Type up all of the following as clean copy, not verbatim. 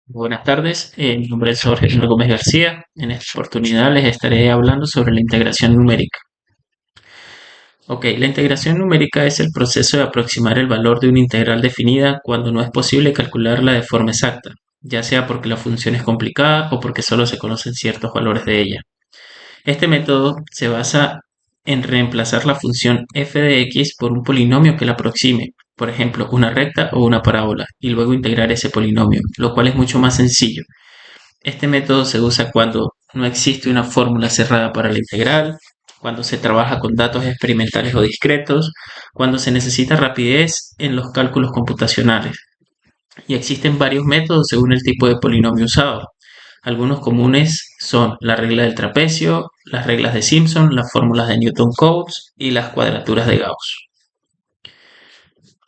Buenas tardes, mi nombre es Jorge Luis Gómez García. En esta oportunidad les estaré hablando sobre la integración numérica. Ok, la integración numérica es el proceso de aproximar el valor de una integral definida cuando no es posible calcularla de forma exacta, ya sea porque la función es complicada o porque solo se conocen ciertos valores de ella. Este método se basa en reemplazar la función f de x por un polinomio que la aproxime, por ejemplo, una recta o una parábola, y luego integrar ese polinomio, lo cual es mucho más sencillo. Este método se usa cuando no existe una fórmula cerrada para la integral, cuando se trabaja con datos experimentales o discretos, cuando se necesita rapidez en los cálculos computacionales. Y existen varios métodos según el tipo de polinomio usado. Algunos comunes son la regla del trapecio, las reglas de Simpson, las fórmulas de Newton-Cotes y las cuadraturas de Gauss.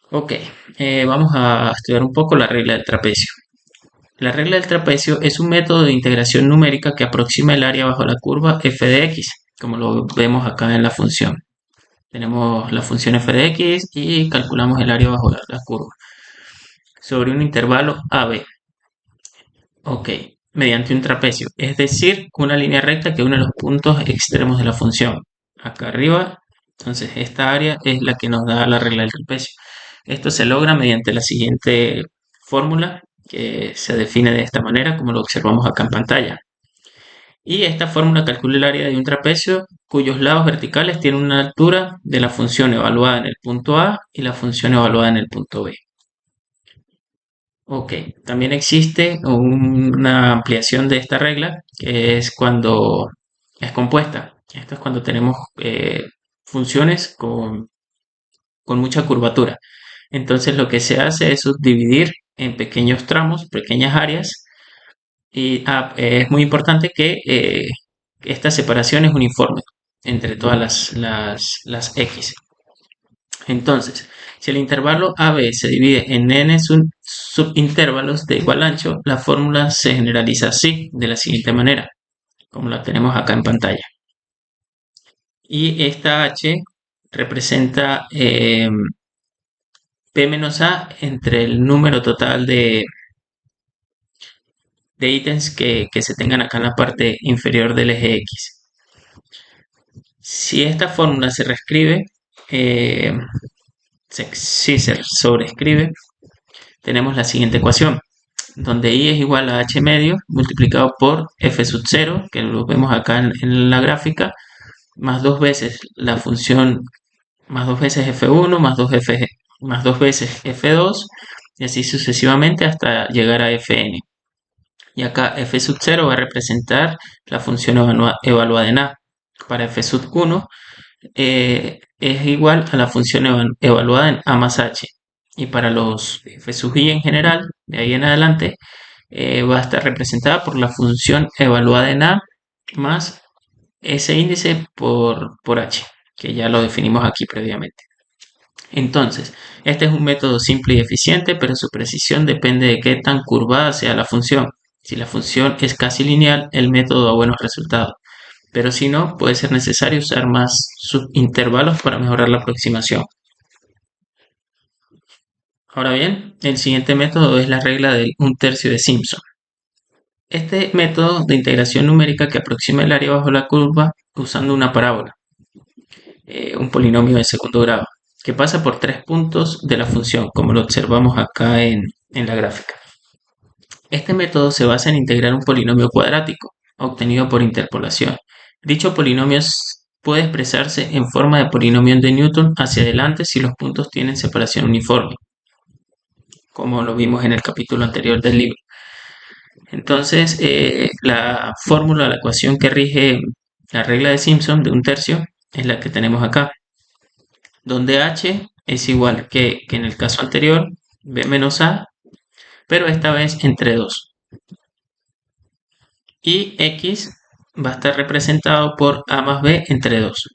Ok, vamos a estudiar un poco la regla del trapecio. La regla del trapecio es un método de integración numérica que aproxima el área bajo la curva f de x, como lo vemos acá en la función. Tenemos la función f de x y calculamos el área bajo la curva sobre un intervalo AB. Ok, mediante un trapecio, es decir, una línea recta que une los puntos extremos de la función. Acá arriba, entonces esta área es la que nos da la regla del trapecio. Esto se logra mediante la siguiente fórmula que se define de esta manera, como lo observamos acá en pantalla. Y esta fórmula calcula el área de un trapecio cuyos lados verticales tienen una altura de la función evaluada en el punto A y la función evaluada en el punto B. Ok, también existe una ampliación de esta regla que es cuando es compuesta. Esto es cuando tenemos funciones con mucha curvatura. Entonces lo que se hace es subdividir en pequeños tramos, pequeñas áreas, y es muy importante que esta separación es uniforme entre todas las x. Entonces, si el intervalo AB se divide en n subintervalos de igual ancho, la fórmula se generaliza así, de la siguiente manera, como la tenemos acá en pantalla. Y esta h representa p menos a entre el número total de ítems que se tengan acá en la parte inferior del eje x. Si esta fórmula se reescribe, eh, si se sobreescribe, tenemos la siguiente ecuación, donde i es igual a h medio multiplicado por f sub 0, que lo vemos acá en la gráfica, más dos veces la función, más dos veces f1, más dos veces f2, y así sucesivamente hasta llegar a fn. Y acá f sub 0 va a representar la función evaluada en a. Para f sub 1 es igual a la función evaluada en a más h. Y para los f sub i en general, de ahí en adelante, va a estar representada por la función evaluada en a más ese índice por h, que ya lo definimos aquí previamente. Entonces, este es un método simple y eficiente, pero su precisión depende de qué tan curvada sea la función. Si la función es casi lineal, el método da buenos resultados, pero si no, puede ser necesario usar más subintervalos para mejorar la aproximación. Ahora bien, el siguiente método es la regla del 1/3 de Simpson. Este método de integración numérica que aproxima el área bajo la curva usando una parábola, un polinomio de segundo grado, que pasa por tres puntos de la función, como lo observamos acá en la gráfica. Este método se basa en integrar un polinomio cuadrático, obtenido por interpolación. Dicho polinomio puede expresarse en forma de polinomio de Newton hacia adelante si los puntos tienen separación uniforme, como lo vimos en el capítulo anterior del libro. Entonces, la fórmula, la ecuación que rige la regla de Simpson de 1/3 es la que tenemos acá, donde h es igual que en el caso anterior, b menos a, pero esta vez entre 2. Y x va a estar representado por a más b entre 2.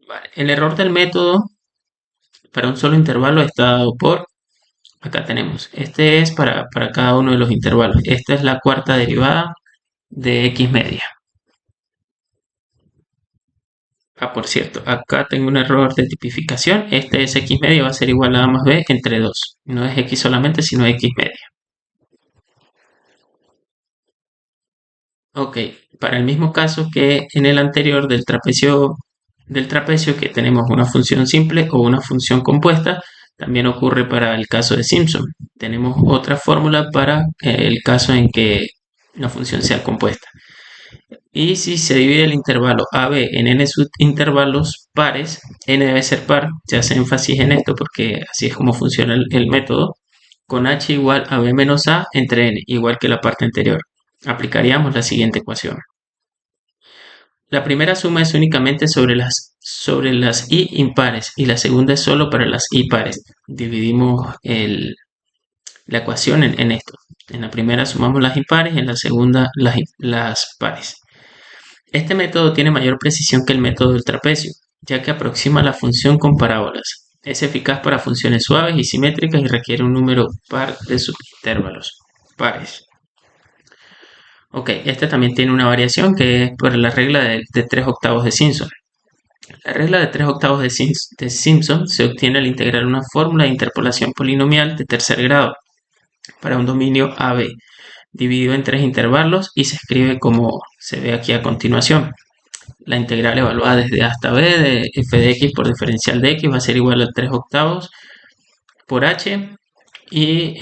Vale. El error del método para un solo intervalo está dado por, acá tenemos, este es para cada uno de los intervalos. Esta es la cuarta derivada de x media. Por cierto, acá tengo un error de tipificación. Este es x media va a ser igual a más b entre 2. No es x solamente, sino x media. Ok, para el mismo caso que en el anterior del trapecio que tenemos una función simple o una función compuesta, también ocurre para el caso de Simpson. Tenemos otra fórmula para el caso en que una función sea compuesta. Y si se divide el intervalo AB en n subintervalos pares, n debe ser par, se hace énfasis en esto porque así es como funciona el método, con h igual a b menos a entre n, igual que la parte anterior. Aplicaríamos la siguiente ecuación. La primera suma es únicamente sobre las i impares y la segunda es solo para las i pares. Dividimos la ecuación en esto. En la primera sumamos las impares y en la segunda las pares. Este método tiene mayor precisión que el método del trapecio, ya que aproxima la función con parábolas. Es eficaz para funciones suaves y simétricas y requiere un número par de subintervalos pares. Ok, este también tiene una variación que es por la regla de 3 octavos de Simpson. La regla de 3 octavos de Simpson se obtiene al integrar una fórmula de interpolación polinomial de tercer grado para un dominio AB dividido en tres intervalos y se escribe como se ve aquí a continuación. La integral evaluada desde A hasta B de f de x por diferencial de x va a ser igual a 3 octavos por h y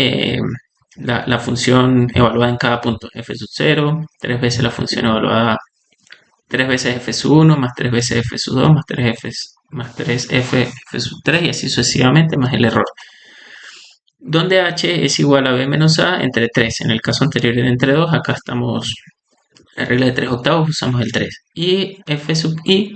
la función evaluada en cada punto, f sub 0, 3 veces la función evaluada, 3 veces f sub 1, más 3 veces f sub 2, más 3f, f sub 3 y así sucesivamente, más el error. Donde h es igual a b menos a entre 3. En el caso anterior era entre 2, acá estamos, la regla de 3 octavos usamos el 3. Y f sub i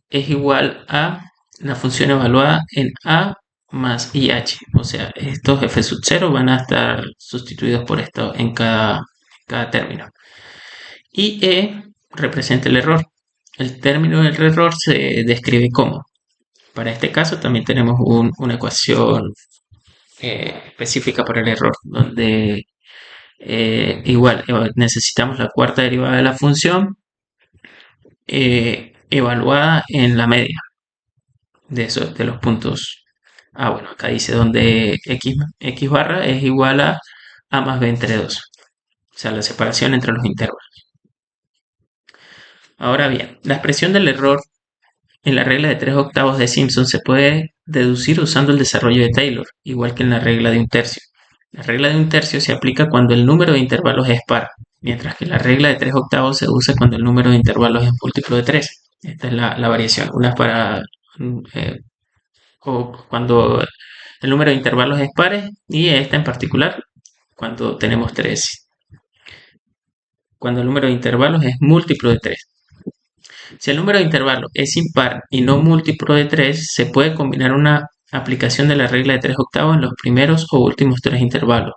es igual a la función evaluada en a más ih. O sea, estos f sub 0 van a estar sustituidos por esto en cada término. Y e representa el error. El término del error se describe como. Para este caso también tenemos una ecuación específica para el error, donde igual necesitamos la cuarta derivada de la función evaluada en la media de los puntos. Bueno, acá dice donde x barra es igual a más b entre 2. O sea, la separación entre los intervalos. Ahora bien, la expresión del error en la regla de 3 octavos de Simpson se puede deducir usando el desarrollo de Taylor, igual que en la regla de un tercio. La regla de un tercio se aplica cuando el número de intervalos es par, mientras que la regla de 3 octavos se usa cuando el número de intervalos es múltiplo de 3. Esta es la variación. Una es para o cuando el número de intervalos es pares y esta en particular cuando tenemos 3. Cuando el número de intervalos es múltiplo de 3. Si el número de intervalos es impar y no múltiplo de 3, se puede combinar una aplicación de la regla de 3 octavos en los primeros o últimos 3 intervalos,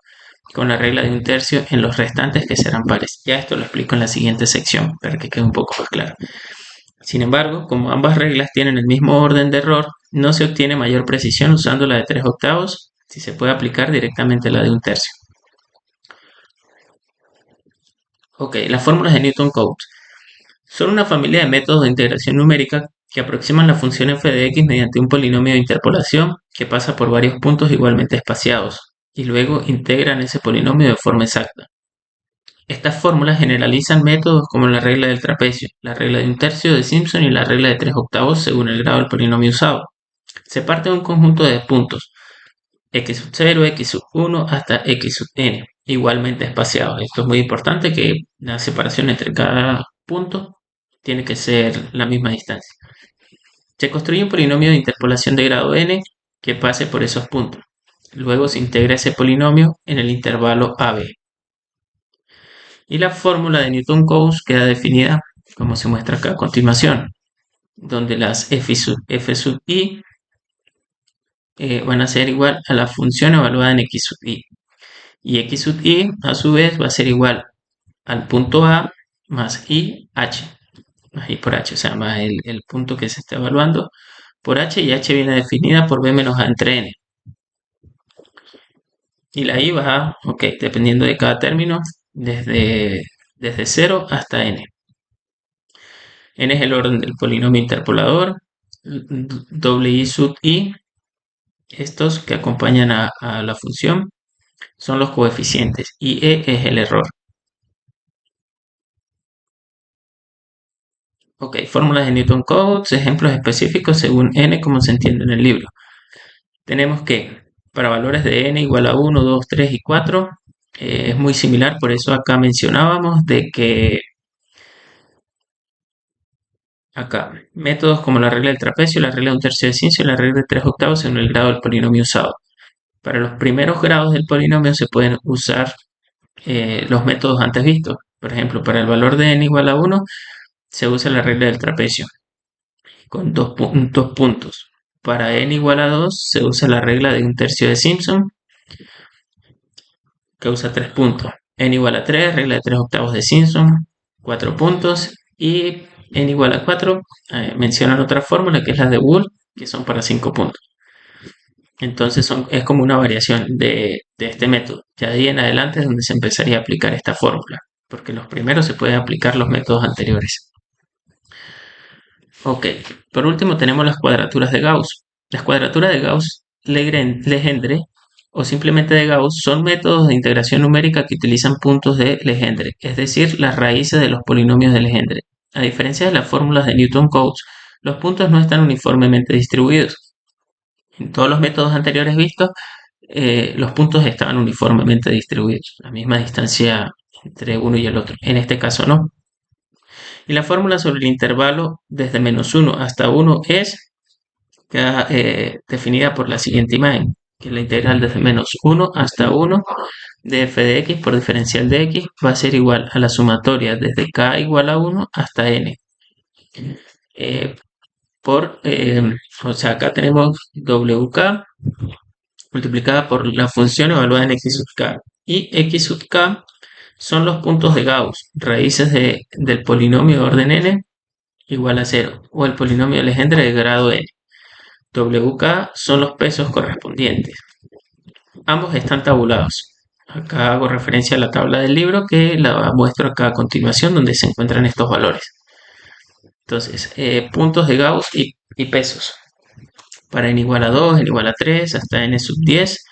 con la regla de un tercio en los restantes que serán pares. Ya esto lo explico en la siguiente sección para que quede un poco más claro. Sin embargo, como ambas reglas tienen el mismo orden de error, no se obtiene mayor precisión usando la de 3 octavos si se puede aplicar directamente la de un tercio. Ok, las fórmulas de Newton-Cotes son una familia de métodos de integración numérica que aproximan la función f de x mediante un polinomio de interpolación que pasa por varios puntos igualmente espaciados y luego integran ese polinomio de forma exacta. Estas fórmulas generalizan métodos como la regla del trapecio, la regla de un tercio de Simpson y la regla de 3 octavos según el grado del polinomio usado. Se parte de un conjunto de puntos x sub 0, x sub 1 hasta x sub n, igualmente espaciados. Esto es muy importante que la separación entre cada punto tiene que ser la misma distancia. Se construye un polinomio de interpolación de grado n que pase por esos puntos. Luego se integra ese polinomio en el intervalo AB. Y la fórmula de Newton-Cotes queda definida como se muestra acá a continuación, donde las f sub i van a ser igual a la función evaluada en x sub i. Y x sub i a su vez va a ser igual al punto A más i h, más i por h, o sea, más el punto que se está evaluando por h, y h viene definida por b menos a entre n. Y la i va, ok, dependiendo de cada término, desde 0 hasta n. n es el orden del polinomio interpolador, i sub i, estos que acompañan a la función, son los coeficientes y e es el error. Ok, fórmulas de Newton-Cotes, ejemplos específicos según n como se entiende en el libro. Tenemos que para valores de n igual a 1, 2, 3 y 4 es muy similar, por eso acá mencionábamos de que acá métodos como la regla del trapecio, la regla de un tercio de Simpson y la regla de 3 octavos según el grado del polinomio usado. Para los primeros grados del polinomio se pueden usar los métodos antes vistos. Por ejemplo, para el valor de n igual a 1 se usa la regla del trapecio con dos puntos. Para n igual a 2 se usa la regla de un tercio de Simpson que usa 3 puntos. N igual a 3, regla de 3 octavos de Simpson, 4 puntos. Y n igual a 4 mencionan otra fórmula que es la de Wool, que son para 5 puntos. Entonces es como una variación de este método. Ya de ahí en adelante es donde se empezaría a aplicar esta fórmula, porque los primeros se pueden aplicar los métodos anteriores. Ok, por último tenemos las cuadraturas de Gauss. Las cuadraturas de Gauss-Legendre o simplemente de Gauss son métodos de integración numérica que utilizan puntos de Legendre, es decir, las raíces de los polinomios de Legendre. A diferencia de las fórmulas de Newton-Cotes, los puntos no están uniformemente distribuidos. En todos los métodos anteriores vistos, los puntos estaban uniformemente distribuidos, a la misma distancia entre uno y el otro. En este caso no. Y la fórmula sobre el intervalo desde -1 hasta 1 es definida por la siguiente imagen, que la integral desde -1 hasta 1 de f de x por diferencial de x va a ser igual a la sumatoria desde k igual a 1 hasta n. Eh, o sea, acá tenemos wk multiplicada por la función evaluada en x sub k. Y x sub k son los puntos de Gauss, raíces del polinomio de orden n igual a 0, o el polinomio de Legendre de grado n. WK son los pesos correspondientes. Ambos están tabulados. Acá hago referencia a la tabla del libro que la muestro acá a continuación donde se encuentran estos valores. Entonces, puntos de Gauss y pesos. Para n igual a 2, n igual a 3, hasta n sub 10,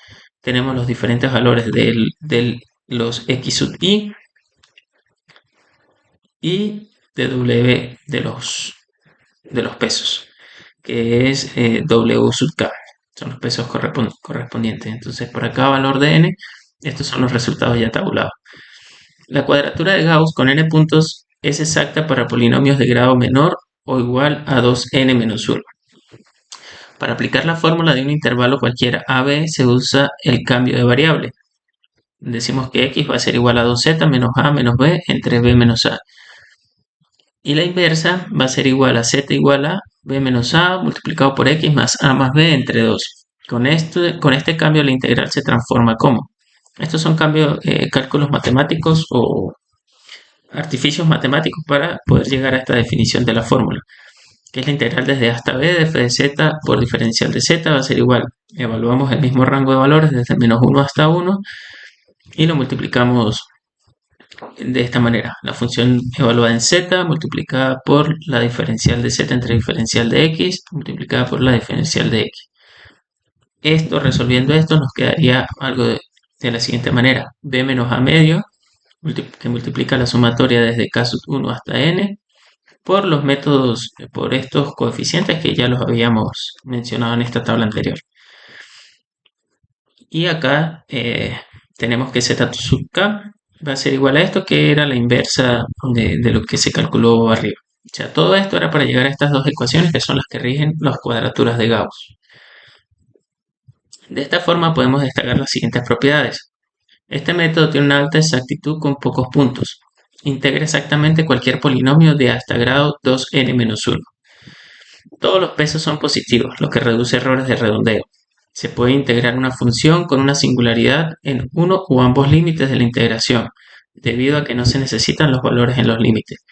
tenemos los diferentes valores de los x sub y de w de los pesos, que es w sub k. Son los pesos correspondientes. Entonces, por acá valor de n, estos son los resultados ya tabulados. La cuadratura de Gauss con n puntos es exacta para polinomios de grado menor o igual a 2n menos 1. Para aplicar la fórmula de un intervalo cualquiera AB se usa el cambio de variable. Decimos que x va a ser igual a 2z menos a menos b entre b menos a. Y la inversa va a ser igual a z igual a b menos a multiplicado por x más a más b entre 2. Con este cambio la integral se transforma como. Estos son cálculos matemáticos o artificios matemáticos para poder llegar a esta definición de la fórmula, que es la integral desde a hasta b de f de z por diferencial de z va a ser igual. Evaluamos el mismo rango de valores desde menos 1 hasta 1 y lo multiplicamos de esta manera. La función evaluada en z multiplicada por la diferencial de z entre diferencial de x multiplicada por la diferencial de x. Resolviendo esto, nos quedaría algo de la siguiente manera. b menos a medio, que multiplica la sumatoria desde k sub 1 hasta n, por los métodos, por estos coeficientes que ya los habíamos mencionado en esta tabla anterior. Y acá tenemos que z sub k va a ser igual a esto, que era la inversa de lo que se calculó arriba. O sea, todo esto era para llegar a estas dos ecuaciones que son las que rigen las cuadraturas de Gauss. De esta forma podemos destacar las siguientes propiedades. Este método tiene una alta exactitud con pocos puntos. Integra exactamente cualquier polinomio de hasta grado 2n-1. Todos los pesos son positivos, lo que reduce errores de redondeo. Se puede integrar una función con una singularidad en uno o ambos límites de la integración, debido a que no se necesitan los valores en los límites.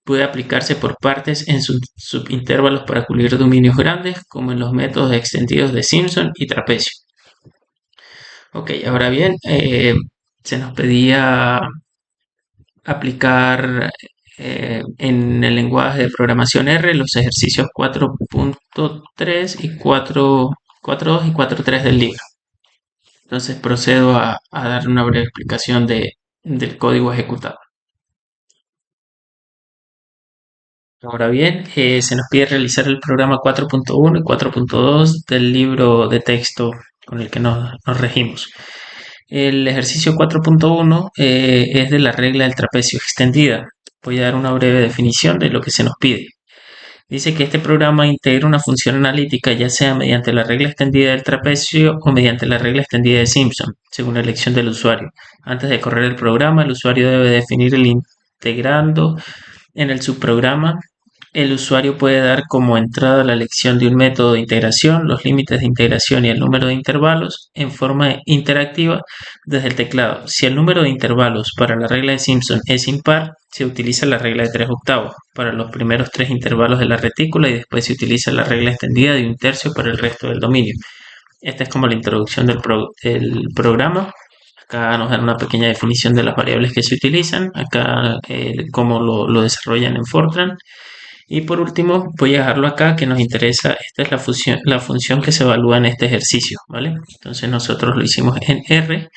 Puede aplicarse por partes en subintervalos para cubrir dominios grandes, como en los métodos extendidos de Simpson y trapecio. Ok, ahora bien, se nos pedía aplicar en el lenguaje de programación R, los ejercicios 4.3 y 4.2 y 4.3 del libro. Entonces procedo a dar una breve explicación del código ejecutado. Ahora bien, se nos pide realizar el programa 4.1 y 4.2 del libro de texto con el que nos regimos. El ejercicio 4.1 es de la regla del trapecio extendida. Voy a dar una breve definición de lo que se nos pide. Dice que este programa integra una función analítica ya sea mediante la regla extendida del trapecio o mediante la regla extendida de Simpson, según la elección del usuario. Antes de correr el programa, el usuario debe definir el integrando en el subprograma. El usuario puede dar como entrada la elección de un método de integración, los límites de integración y el número de intervalos en forma interactiva desde el teclado. Si el número de intervalos para la regla de Simpson es impar, se utiliza la regla de 3/8 para los primeros 3 intervalos de la retícula y después se utiliza la regla extendida de 1/3 para el resto del dominio. Esta es como la introducción del programa. Acá nos dan una pequeña definición de las variables que se utilizan, acá cómo lo desarrollan en Fortran. Y por último, voy a dejarlo acá que nos interesa, esta es la función que se evalúa en este ejercicio, ¿vale? Entonces nosotros lo hicimos en R,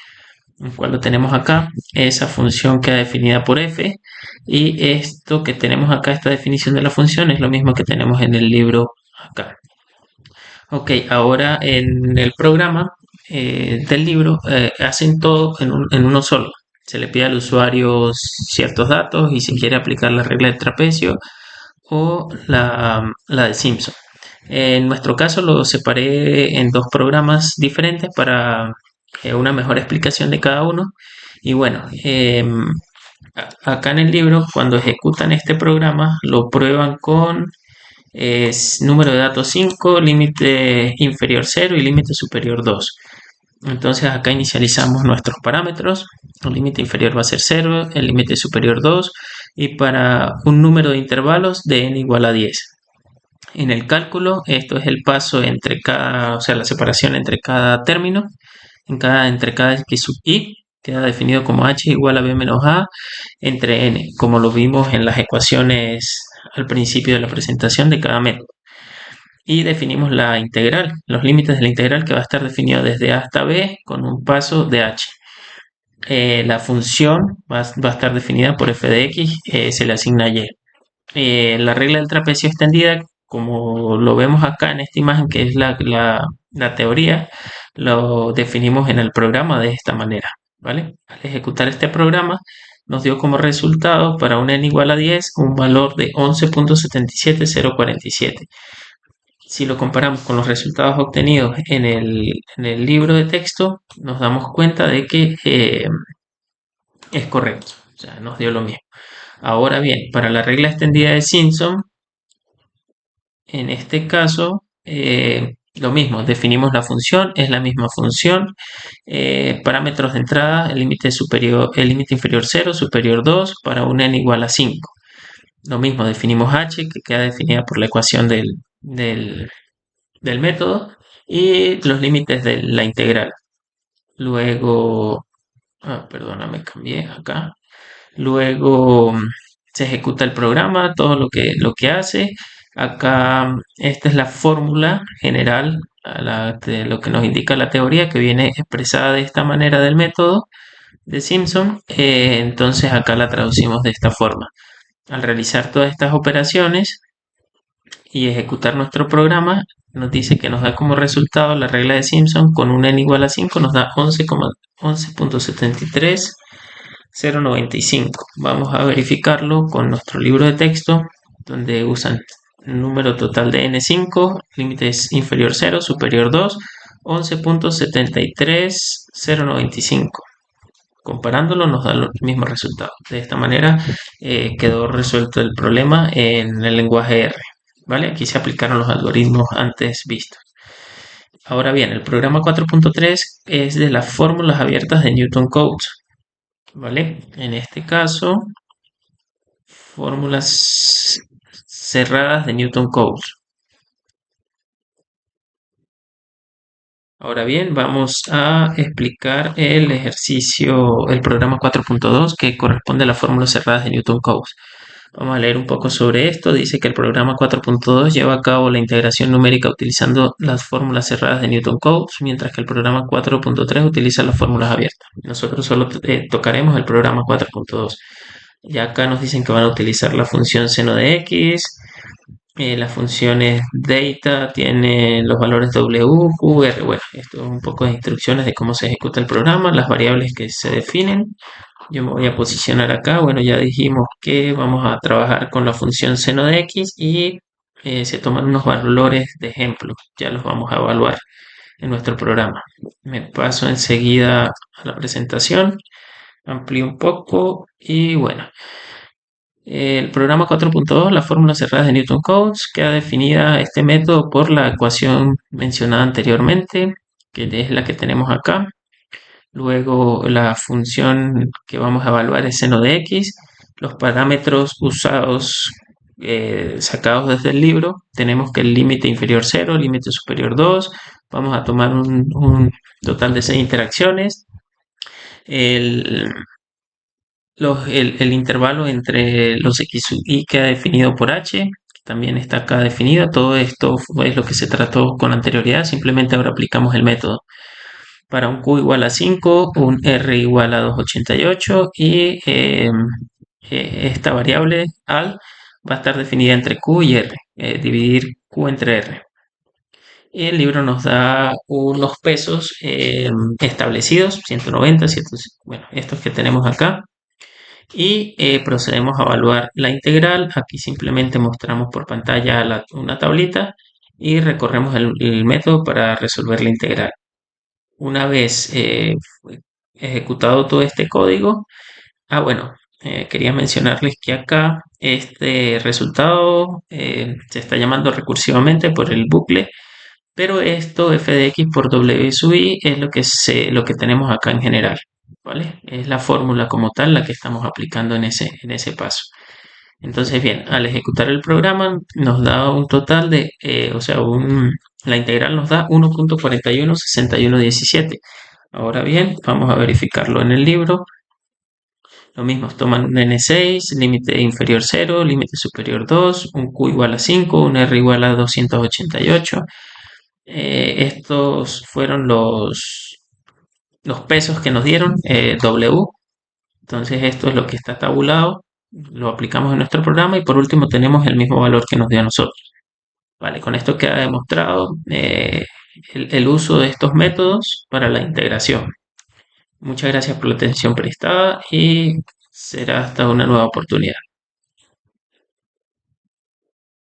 el cual lo tenemos acá, esa función queda definida por f, y esto que tenemos acá, esta definición de la función, es lo mismo que tenemos en el libro acá. Ok, ahora en el programa del libro hacen todo en uno solo. Se le pide al usuario ciertos datos y si quiere aplicar la regla del trapecio o la de Simpson. En nuestro caso lo separé en dos programas diferentes para una mejor explicación de cada uno. Y bueno, acá en el libro, cuando ejecutan este programa, lo prueban con número de datos 5, límite inferior 0 y límite superior 2. Entonces acá inicializamos nuestros parámetros. El límite inferior va a ser 0, el límite superior 2 y para un número de intervalos de n igual a 10. En el cálculo, esto es el paso entre cada, o sea, la separación entre cada término, entre cada x sub i, queda definido como h igual a b menos a entre n, como lo vimos en las ecuaciones al principio de la presentación de cada método. Y definimos la integral, los límites de la integral que va a estar definido desde a hasta b con un paso de h. La función va a estar definida por f de x, se le asigna y. La regla del trapecio extendida, como lo vemos acá en esta imagen, que es la teoría, lo definimos en el programa de esta manera, ¿vale? Al ejecutar este programa, nos dio como resultado para un n igual a 10 un valor de 11.77047. Si lo comparamos con los resultados obtenidos en el libro de texto, nos damos cuenta de que es correcto, o sea, nos dio lo mismo. Ahora bien, para la regla extendida de Simpson, en este caso, lo mismo, definimos la función, es la misma función, parámetros de entrada, el límite superior, el límite inferior 0, superior 2, para un n igual a 5. Lo mismo, definimos h, que queda definida por la ecuación del método, y los límites de la integral. Luego, perdóname, cambié acá. Luego se ejecuta el programa, todo lo que hace. Acá esta es la fórmula general, de lo que nos indica la teoría, que viene expresada de esta manera del método de Simpson. Entonces acá la traducimos de esta forma. Al realizar todas estas operaciones y ejecutar nuestro programa, nos dice que nos da como resultado la regla de Simpson con un n igual a 5, nos da 11.73095. Vamos a verificarlo con nuestro libro de texto, donde usan número total de n5, límites inferior 0, superior 2, 11.73095. Comparándolo nos da los mismos resultados. De esta manera quedó resuelto el problema en el lenguaje R. ¿Vale? Aquí se aplicaron los algoritmos antes vistos. Ahora bien, el programa 4.3 es de las fórmulas abiertas de Newton Codes. ¿Vale? En este caso, fórmulas cerradas de Newton Codes. Ahora bien, vamos a explicar el programa 4.2 que corresponde a las fórmulas cerradas de Newton Codes. Vamos a leer un poco sobre esto. Dice que el programa 4.2 lleva a cabo la integración numérica utilizando las fórmulas cerradas de Newton Codes, mientras que el programa 4.3 utiliza las fórmulas abiertas. Nosotros solo tocaremos el programa 4.2. Ya acá nos dicen que van a utilizar la función seno de x, las funciones data tienen los valores W, Q, R. Bueno, esto es un poco de instrucciones de cómo se ejecuta el programa, las variables que se definen. Yo me voy a posicionar acá. Bueno, ya dijimos que vamos a trabajar con la función seno de x y se toman unos valores de ejemplo. Ya los vamos a evaluar en nuestro programa. Me paso enseguida a la presentación, amplío un poco y bueno. El programa 4.2, las fórmulas cerradas de Newton Codes, queda definida este método por la ecuación mencionada anteriormente, que es la que tenemos acá. Luego la función que vamos a evaluar es seno de x. Los parámetros usados, sacados desde el libro, tenemos que el límite inferior 0, límite superior 2. Vamos a tomar un total de 6 interacciones. El, el intervalo entre los x y queda definido por h, que también está acá definida. Todo esto es lo que se trató con anterioridad, simplemente ahora aplicamos el método. Para un q igual a 5, un r igual a 288 y esta variable al va a estar definida entre q y r, dividir q entre r. Y el libro nos da unos pesos establecidos, 190, 100, bueno, estos que tenemos acá, y procedemos a evaluar la integral. Aquí simplemente mostramos por pantalla una tablita y recorremos el método para resolver la integral. Una vez ejecutado todo este código, bueno, quería mencionarles que acá este resultado se está llamando recursivamente por el bucle, pero esto f de x por w sub i es lo que tenemos acá en general, ¿vale? Es la fórmula como tal la que estamos aplicando en ese paso. Entonces, bien, al ejecutar el programa nos da un total de, la integral nos da 1.416117. Ahora bien, vamos a verificarlo en el libro. Lo mismo, toman un n6, límite inferior 0, límite superior 2, un q igual a 5, un r igual a 288. Estos fueron los pesos que nos dieron, W. Entonces esto es lo que está tabulado, lo aplicamos en nuestro programa y por último tenemos el mismo valor que nos dio a nosotros. Vale, con esto queda demostrado el uso de estos métodos para la integración. Muchas gracias por la atención prestada y será hasta una nueva oportunidad.